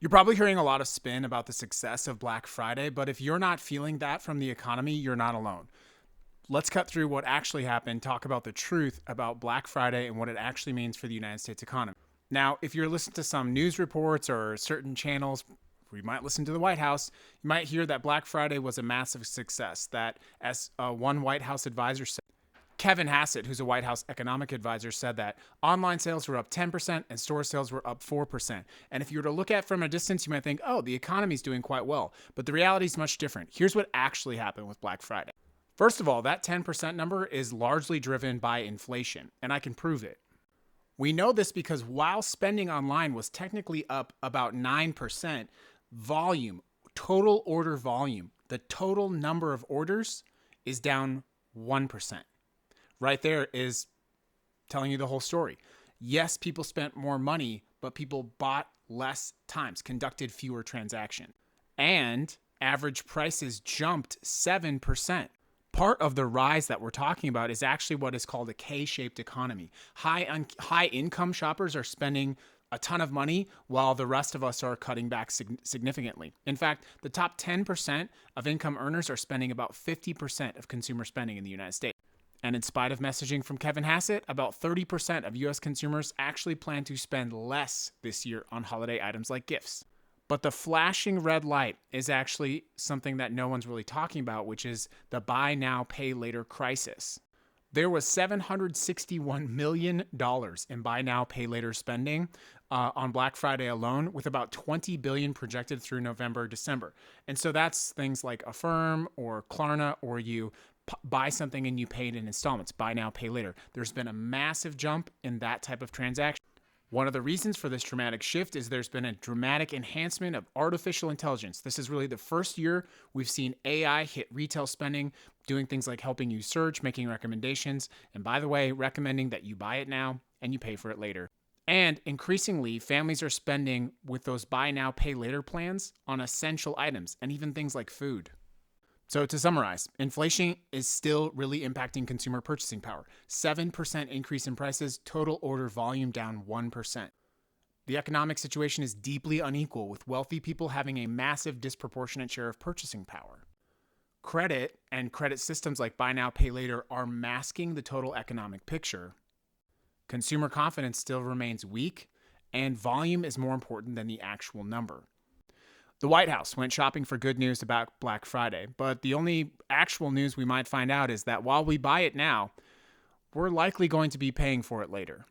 You're probably hearing a lot of spin about the success of Black Friday, but if you're not feeling that from the economy, you're not alone. Let's cut through what actually happened, talk about the truth about Black Friday and what it actually means for the United States economy. Now, if you're listening to some news reports or certain channels, or you might listen to the White House, you might hear that Black Friday was a massive success. That, as one White House advisor said, Kevin Hassett, who's a White House economic advisor, said that online sales were up 10% and store sales were up 4%. And if you were to look at from a distance, you might think, oh, the economy's doing quite well. But the reality is much different. Here's what actually happened with Black Friday. First of all, that 10% number is largely driven by inflation, and I can prove it. We know this because while spending online was technically up about 9%, volume, total order volume, the total number of orders is down 1%. Right there is telling you the whole story. Yes, people spent more money, but people bought less times, conducted fewer transactions, and average prices jumped 7%. Part of the rise that we're talking about is actually what is called a K-shaped economy. High income shoppers are spending a ton of money while the rest of us are cutting back significantly. In fact, the top 10% of income earners are spending about 50% of consumer spending in the United States. And in spite of messaging from Kevin Hassett, about 30% of US consumers actually plan to spend less this year on holiday items like gifts. But the flashing red light is actually something that no one's really talking about, which is the buy now, pay later crisis. There was $761 million in buy now, pay later spending on Black Friday alone, with about $20 billion projected through November, December. And so that's things like Affirm or Klarna, or you buy something and you pay it in installments, buy now, pay later. There's been a massive jump in that type of transaction. One of the reasons for this dramatic shift is there's been a dramatic enhancement of artificial intelligence. This is really the first year we've seen AI hit retail spending, doing things like helping you search, making recommendations, and by the way, recommending that you buy it now and you pay for it later. And increasingly, families are spending with those buy now, pay later plans on essential items and even things like food. So to summarize, inflation is still really impacting consumer purchasing power. 7% increase in prices, total order volume down 1%. The economic situation is deeply unequal, with wealthy people having a massive disproportionate share of purchasing power. Credit and credit systems like buy now, pay later are masking the total economic picture. Consumer confidence still remains weak, and volume is more important than the actual number. The White House went shopping for good news about Black Friday, but the only actual news we might find out is that while we buy it now, we're likely going to be paying for it later.